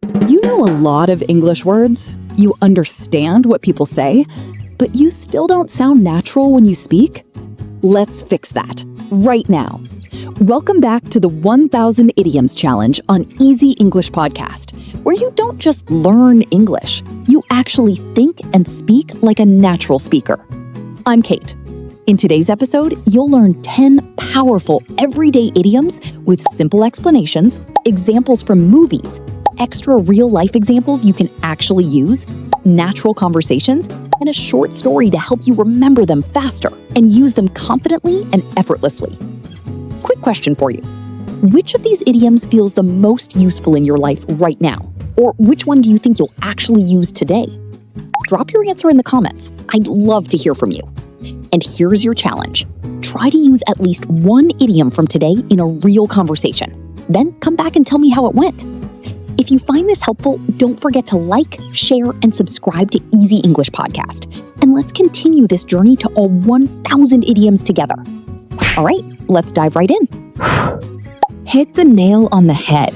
You know a lot of English words, you understand what people say, but you still don't sound natural when you speak? Let's fix that right now. Welcome back to the 1000 Idioms Challenge on Easy English Podcast, where you don't just learn English, you actually think and speak like a natural speaker. I'm Kate. In today's episode, you'll learn 10 powerful everyday idioms with simple explanations, examples from movies, extra real-life examples you can actually use, natural conversations, and a short story to help you remember them faster and use them confidently and effortlessly. Quick question for you. Which of these idioms feels the most useful in your life right now? Or which one do you think you'll actually use today? Drop your answer in the comments. I'd love to hear from you. And here's your challenge. Try to use at least one idiom from today in a real conversation. Then come back and tell me how it went. If you find this helpful, don't forget to like, share, and subscribe to Easy English Podcast. And let's continue this journey to all 1000 idioms together. All right, let's dive right in. Hit the nail on the head.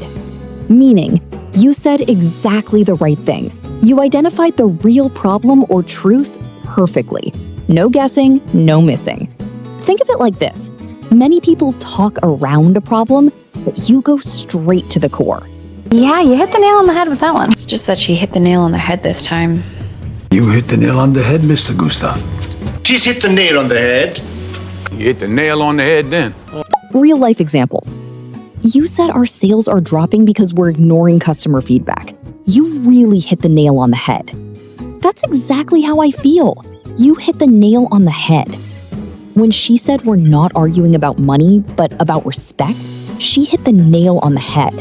Meaning, you said exactly the right thing. You identified the real problem or truth perfectly. No guessing, no missing. Think of it like this. Many people talk around a problem, but you go straight to the core. Yeah, you hit the nail on the head with that one. It's just that she hit the nail on the head this time. You hit the nail on the head, Mr. Gustav. She's hit the nail on the head. You hit the nail on the head then. Real life examples. You said our sales are dropping because we're ignoring customer feedback. You really hit the nail on the head. That's exactly how I feel. You hit the nail on the head. When she said we're not arguing about money, but about respect, she hit the nail on the head.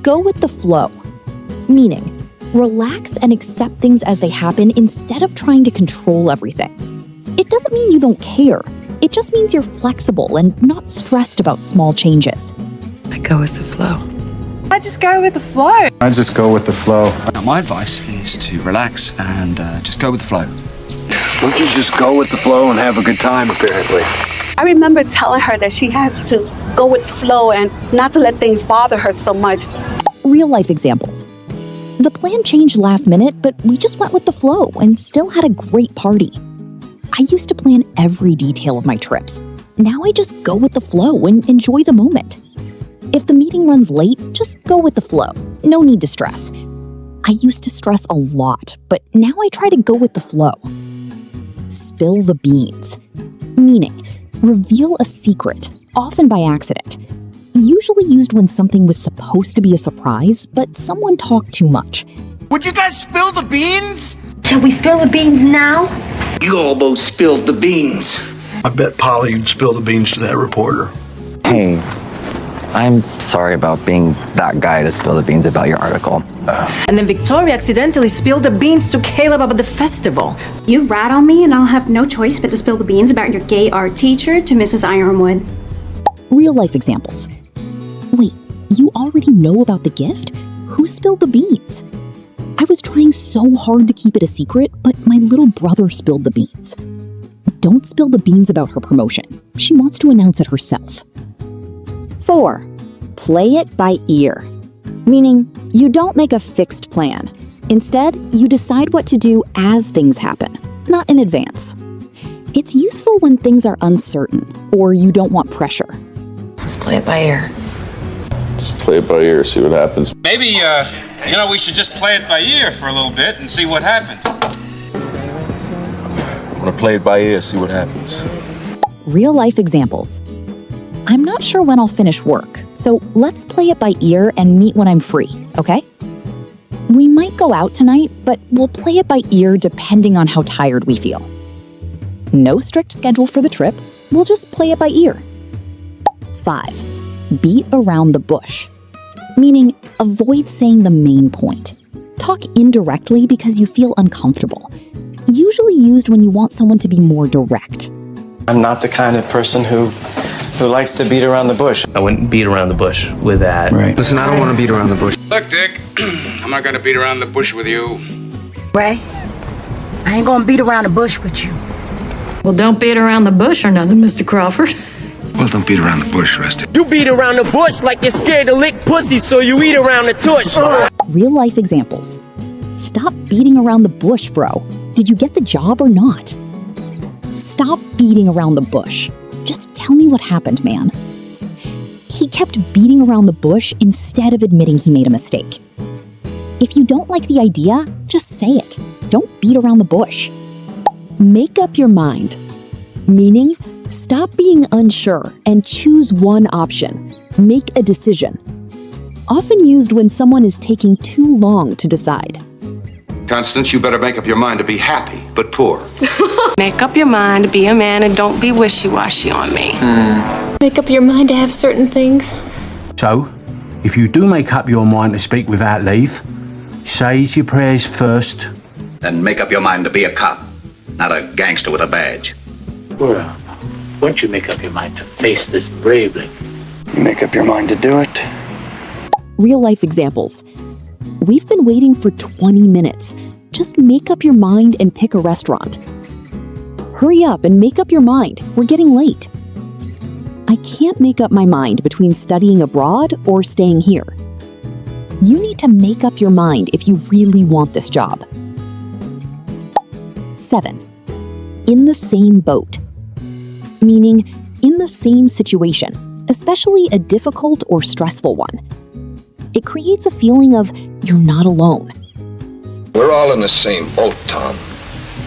Go with the flow. Meaning, relax and accept things as they happen instead of trying to control everything. It doesn't mean you don't care. It just means you're flexible and not stressed about small changes. I go with the flow. I just go with the flow. I just go with the flow. Now, my advice is to relax and just go with the flow. Don't you just go with the flow and have a good time, apparently? I remember telling her that she has to go with the flow and not to let things bother her so much. Real life examples. The plan changed last minute, but we just went with the flow and still had a great party. I used to plan every detail of my trips. Now I just go with the flow and enjoy the moment. If the meeting runs late, just go with the flow. No need to stress. I used to stress a lot, but now I try to go with the flow. Spill the beans. Meaning, reveal a secret, often by accident. Usually used when something was supposed to be a surprise, but someone talked too much. Would you guys spill the beans? Shall we spill the beans now? You almost spilled the beans. I bet Polly would spill the beans to that reporter. Hey, I'm sorry about being that guy to spill the beans about your article. And then Victoria accidentally spilled the beans to Caleb about the festival. You rat on me and I'll have no choice but to spill the beans about your gay art teacher to Mrs. Ironwood. Real life examples. Wait, you already know about the gift? Who spilled the beans? I was trying so hard to keep it a secret, but my little brother spilled the beans. Don't spill the beans about her promotion. She wants to announce it herself. 4. Play it by ear. Meaning, you don't make a fixed plan. Instead, you decide what to do as things happen, not in advance. It's useful when things are uncertain or you don't want pressure. Let's play it by ear. Just play it by ear, see what happens. Maybe, we should just play it by ear for a little bit and see what happens. I'm gonna play it by ear, see what happens. Real life examples. I'm not sure when I'll finish work, so let's play it by ear and meet when I'm free, okay? We might go out tonight, but we'll play it by ear depending on how tired we feel. No strict schedule for the trip, we'll just play it by ear. 5. Beat around the bush. Meaning, avoid saying the main point. Talk indirectly because you feel uncomfortable. Usually used when you want someone to be more direct. I'm not the kind of person who likes to beat around the bush. I wouldn't beat around the bush with that. Right. Listen, I don't want to beat around the bush. Look, Dick, I'm not gonna beat around the bush with you. Ray, I ain't gonna beat around the bush with you. Well, don't beat around the bush or nothing, Mr. Crawford. Well, don't beat around the bush, Rusty. You beat around the bush like you're scared to lick pussy, so you eat around the tush. Real life examples. Stop beating around the bush, bro. Did you get the job or not? Stop beating around the bush. Just tell me what happened, man. He kept beating around the bush instead of admitting he made a mistake. If you don't like the idea, just say it. Don't beat around the bush. Make up your mind. Meaning, stop being unsure and choose one option. Make a decision. Often used when someone is taking too long to decide. Constance, you better make up your mind to be happy, but poor. Make up your mind to be a man and don't be wishy-washy on me. Make up your mind to have certain things. So, if you do make up your mind to speak without leave, say your prayers first. And make up your mind to be a cop, not a gangster with a badge. Well, once you make up your mind to face this bravely, You make up your mind to do it. Real life examples. We've been waiting for 20 minutes. Just make up your mind and pick a restaurant. Hurry up and make up your mind. We're getting late. I can't make up my mind between studying abroad or staying here. You need to make up your mind if you really want this job. 7. In the same boat. Meaning, in the same situation, especially a difficult or stressful one. It creates a feeling of you're not alone. We're all in the same boat, Tom.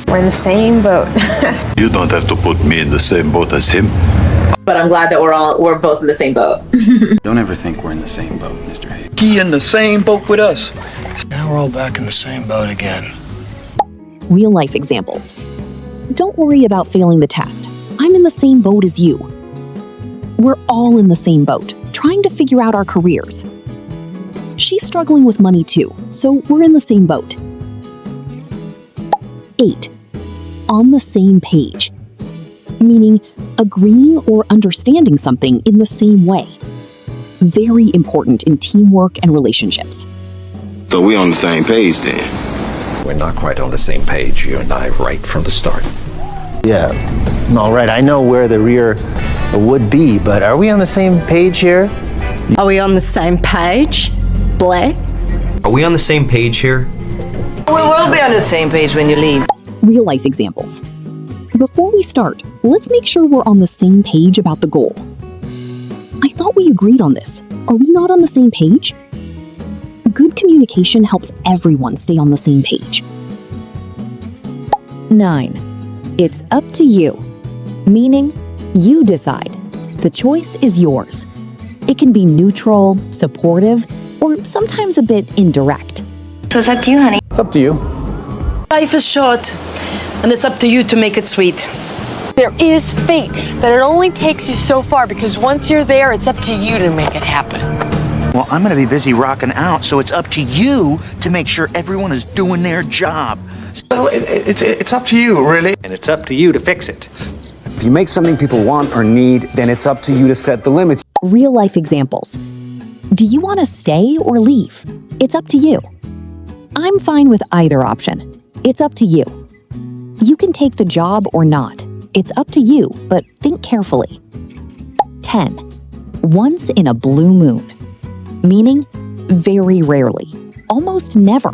We're in the same boat. You don't have to put me in the same boat as him. But I'm glad that we're both in the same boat. Don't ever think we're in the same boat, Mr. Hayes. He in the same boat with us. Now we're all back in the same boat again. Real life examples. Don't worry about failing the test. I'm in the same boat as you. We're all in the same boat, trying to figure out our careers. She's struggling with money too, so we're in the same boat. 8. On the same page. Meaning, agreeing or understanding something in the same way. Very important in teamwork and relationships. So we on the same page then? We're not quite on the same page, you and I, right from the start. Yeah, all right, I know where the rear would be, but are we on the same page here? Are we on the same page, Blair? Are we on the same page here? We will be on the same page when you leave. Real life examples. Before we start, let's make sure we're on the same page about the goal. I thought we agreed on this. Are we not on the same page? Good communication helps everyone stay on the same page. 9. It's up to you. Meaning, you decide. The choice is yours. It can be neutral, supportive, or sometimes a bit indirect. So it's up to you, honey. It's up to you. Life is short, and it's up to you to make it sweet. There is fate, but it only takes you so far because once you're there, it's up to you to make it happen. Well, I'm going to be busy rocking out, so it's up to you to make sure everyone is doing their job. Well, it's up to you, really. And it's up to you to fix it. If you make something people want or need, then it's up to you to set the limits. Real life examples. Do you want to stay or leave? It's up to you. I'm fine with either option. It's up to you. You can take the job or not. It's up to you, but think carefully. 10. Once in a blue moon. Meaning, very rarely, almost never.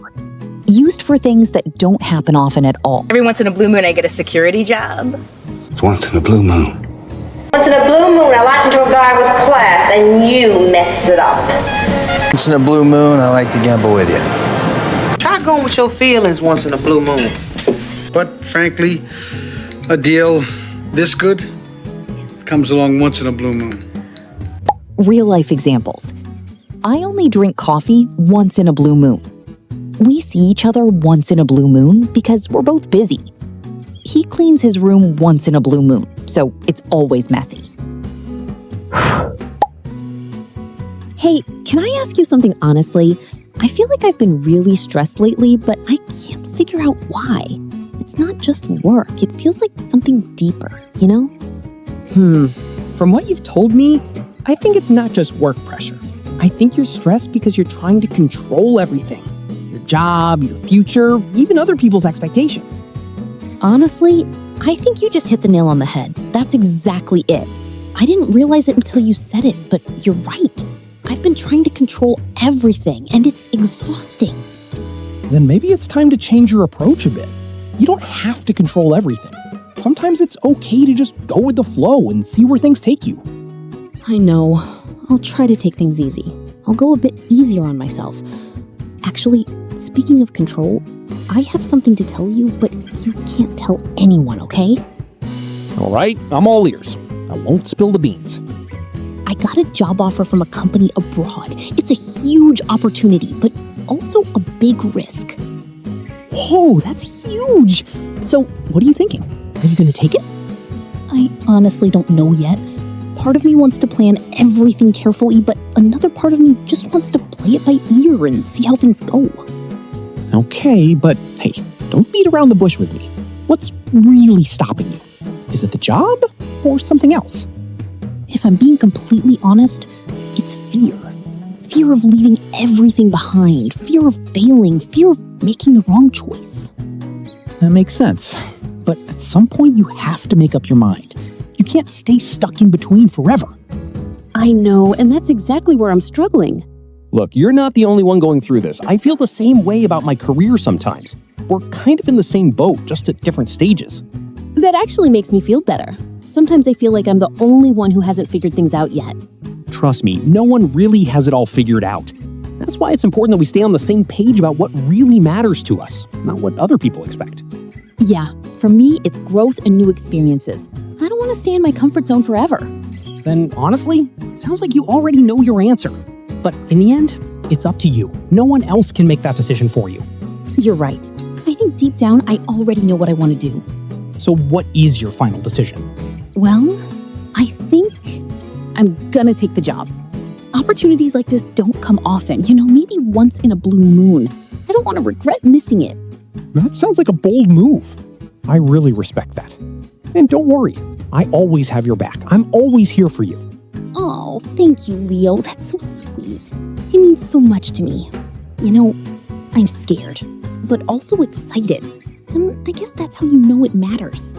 Used for things that don't happen often at all. Every once in a blue moon, I get a security job. It's once in a blue moon. Once in a blue moon, I walked into a bar with class, and you messed it up. Once in a blue moon, I like to gamble with you. Try going with your feelings once in a blue moon. But frankly, a deal this good comes along once in a blue moon. Real life examples. I only drink coffee once in a blue moon. We see each other once in a blue moon because we're both busy. He cleans his room once in a blue moon, so it's always messy. Hey, can I ask you something honestly? I feel like I've been really stressed lately, but I can't figure out why. It's not just work. It feels like something deeper, you know? From what you've told me, I think it's not just work pressure. I think you're stressed because you're trying to control everything. Your job, your future, even other people's expectations. Honestly, I think you just hit the nail on the head. That's exactly it. I didn't realize it until you said it, but you're right. I've been trying to control everything, and it's exhausting. Then maybe it's time to change your approach a bit. You don't have to control everything. Sometimes it's okay to just go with the flow and see where things take you. I know. I'll try to take things easy. I'll go a bit easier on myself. Actually, speaking of control, I have something to tell you, but you can't tell anyone, okay? All right, I'm all ears. I won't spill the beans. I got a job offer from a company abroad. It's a huge opportunity, but also a big risk. Whoa, that's huge! So, what are you thinking? Are you gonna take it? I honestly don't know yet. Part of me wants to plan everything carefully, but another part of me just wants to play it by ear and see how things go. Okay, but hey, don't beat around the bush with me. What's really stopping you? Is it the job or something else? If I'm being completely honest, it's fear. Fear of leaving everything behind, fear of failing, fear of making the wrong choice. That makes sense. But at some point you have to make up your mind. You can't stay stuck in between forever. I know, and that's exactly where I'm struggling. Look, you're not the only one going through this. I feel the same way about my career sometimes. We're kind of in the same boat, just at different stages. That actually makes me feel better. Sometimes I feel like I'm the only one who hasn't figured things out yet. Trust me, no one really has it all figured out. That's why it's important that we stay on the same page about what really matters to us, not what other people expect. Yeah, for me, it's growth and new experiences. I don't want to stay in my comfort zone forever. Then honestly, it sounds like you already know your answer. But in the end, it's up to you. No one else can make that decision for you. You're right. I think deep down, I already know what I want to do. So what is your final decision? Well, I think I'm gonna take the job. Opportunities like this don't come often, maybe once in a blue moon. I don't want to regret missing it. That sounds like a bold move. I really respect that. And don't worry, I always have your back. I'm always here for you. Oh, thank you, Leo. That's so sweet. It means so much to me. I'm scared, but also excited. And I guess that's how you know it matters.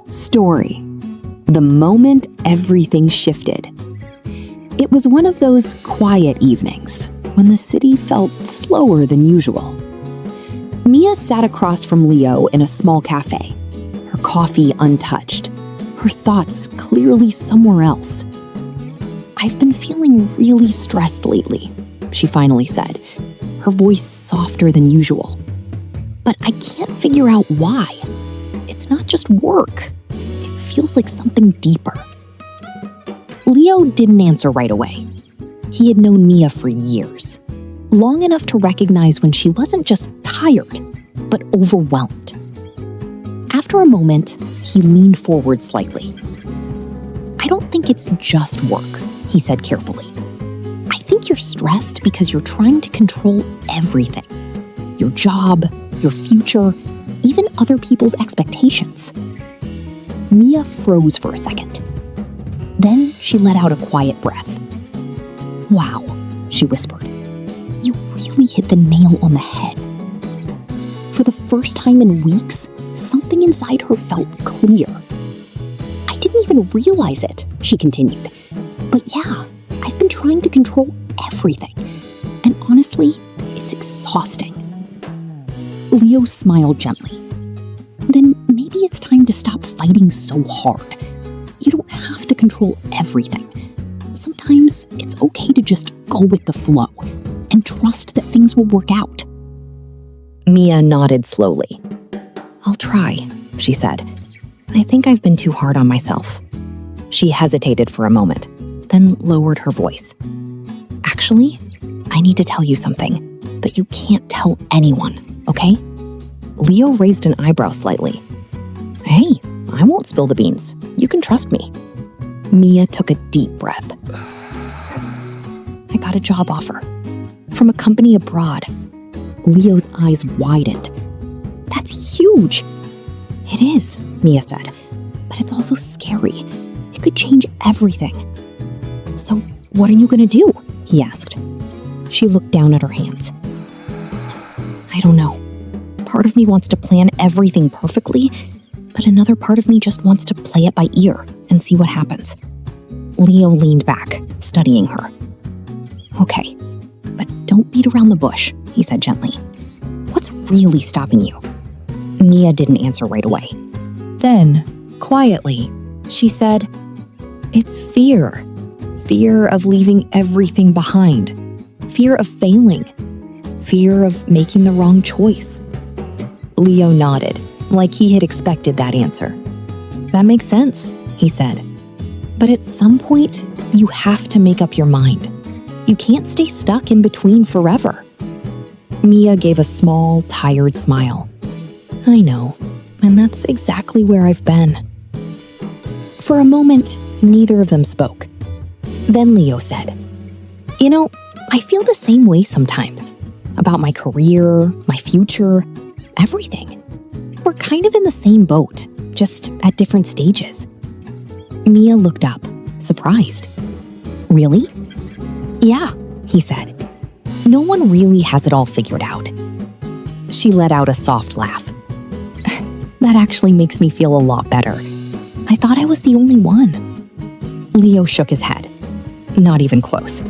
Story. The moment everything shifted. It was one of those quiet evenings when the city felt slower than usual. Mia sat across from Leo in a small cafe, her coffee untouched, her thoughts clearly somewhere else. "I've been feeling really stressed lately," she finally said, her voice softer than usual. "But I can't figure out why. It's not just work. It feels like something deeper." Leo didn't answer right away. He had known Mia for years, long enough to recognize when she wasn't just tired, but overwhelmed. After a moment, he leaned forward slightly. "I don't think it's just work," he said carefully. "I think you're stressed because you're trying to control everything. Your job, your future, even other people's expectations." Mia froze for a second. Then she let out a quiet breath. "Wow," she whispered. "You really hit the nail on the head." For the first time in weeks, something inside her felt clear. "I didn't even realize it," she continued. "But yeah, I've been trying to control everything. And honestly, it's exhausting." Leo smiled gently. "Then maybe it's time to stop fighting so hard. You don't have to control everything. Sometimes it's okay to just go with the flow and trust that things will work out." Mia nodded slowly. "I'll try," she said. "I think I've been too hard on myself." She hesitated for a moment, then lowered her voice. "Actually, I need to tell you something, but you can't tell anyone, okay?" Leo raised an eyebrow slightly. "Hey, I won't spill the beans. You can trust me." Mia took a deep breath. "I got a job offer from a company abroad." Leo's eyes widened. "That's huge." "It is," Mia said, "but it's also scary. It could change everything." "So what are you going to do?" he asked. She looked down at her hands. "I don't know. Part of me wants to plan everything perfectly, but another part of me just wants to play it by ear and and see what happens." Leo leaned back, studying her. "Okay, but don't beat around the bush," he said gently. "What's really stopping you?" Mia didn't answer right away. Then, quietly, she said, "It's fear. Fear of leaving everything behind. Fear of failing. Fear of making the wrong choice." Leo nodded, like he had expected that answer. "That makes sense," he said. "But at some point, you have to make up your mind. You can't stay stuck in between forever." Mia gave a small, tired smile. "I know, and that's exactly where I've been." For a moment, neither of them spoke. Then Leo said, "You know, I feel the same way sometimes. About my career, my future, everything. We're kind of in the same boat, just at different stages." Mia looked up, surprised. "Really?" "Yeah," he said. "No one really has it all figured out." She let out a soft laugh. "That actually makes me feel a lot better. I thought I was the only one." Leo shook his head. "Not even close.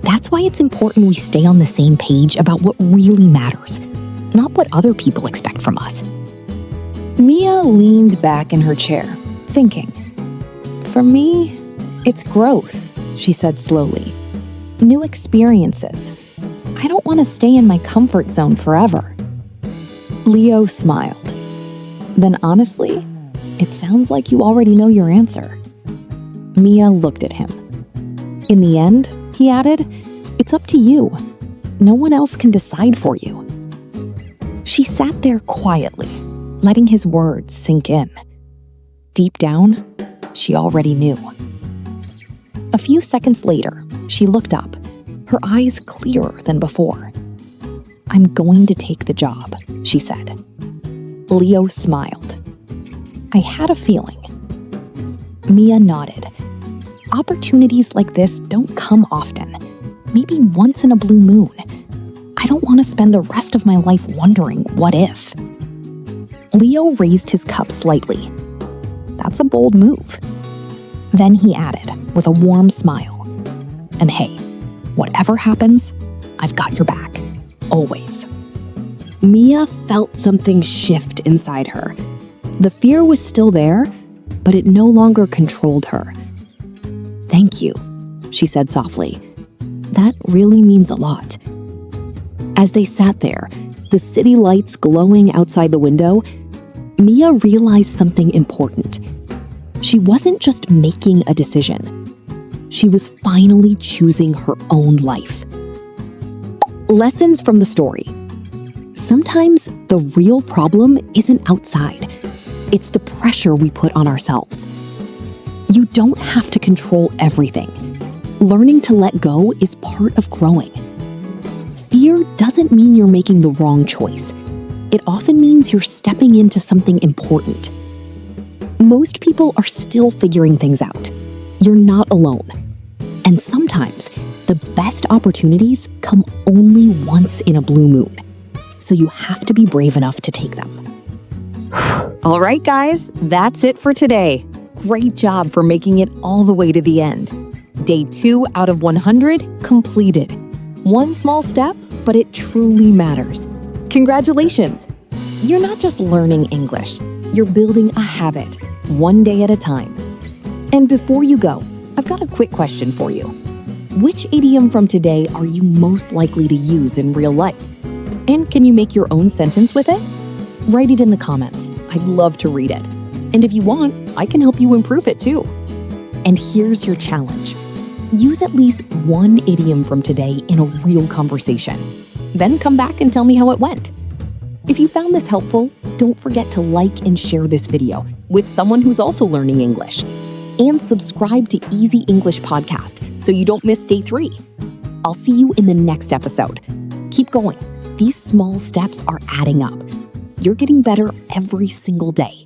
That's why it's important we stay on the same page about what really matters, not what other people expect from us." Mia leaned back in her chair, thinking. "For me, it's growth," she said slowly. "New experiences. I don't want to stay in my comfort zone forever." Leo smiled. "Then honestly, it sounds like you already know your answer." Mia looked at him. "In the end," he added, "it's up to you. No one else can decide for you." She sat there quietly, letting his words sink in. Deep down, she already knew. A few seconds later, she looked up, her eyes clearer than before. "I'm going to take the job," she said. Leo smiled. "I had a feeling." Mia nodded. Opportunities like this don't come often. Maybe once in a blue moon. I don't want to spend the rest of my life wondering what if. Leo raised his cup slightly. "That's a bold move." Then he added, with a warm smile, "And hey, whatever happens, I've got your back. Always." Mia felt something shift inside her. The fear was still there, but it no longer controlled her. "Thank you," she said softly. "That really means a lot." As they sat there, the city lights glowing outside the window, Mia realized something important. She wasn't just making a decision. She was finally choosing her own life. Lessons from the story. Sometimes the real problem isn't outside. It's the pressure we put on ourselves. You don't have to control everything. Learning to let go is part of growing. Fear doesn't mean you're making the wrong choice. It often means you're stepping into something important. Most people are still figuring things out. You're not alone. And sometimes the best opportunities come only once in a blue moon. So you have to be brave enough to take them. All right, guys, that's it for today. Great job for making it all the way to the end. Day 2 out of 100 completed. One small step, but it truly matters. Congratulations! You're not just learning English, you're building a habit, one day at a time. And before you go, I've got a quick question for you. Which idiom from today are you most likely to use in real life? And can you make your own sentence with it? Write it in the comments. I'd love to read it. And if you want, I can help you improve it too. And here's your challenge. Use at least one idiom from today in a real conversation. Then come back and tell me how it went. If you found this helpful, don't forget to like and share this video with someone who's also learning English. And subscribe to Easy English Podcast so you don't miss day 3. I'll see you in the next episode. Keep going. These small steps are adding up. You're getting better every single day.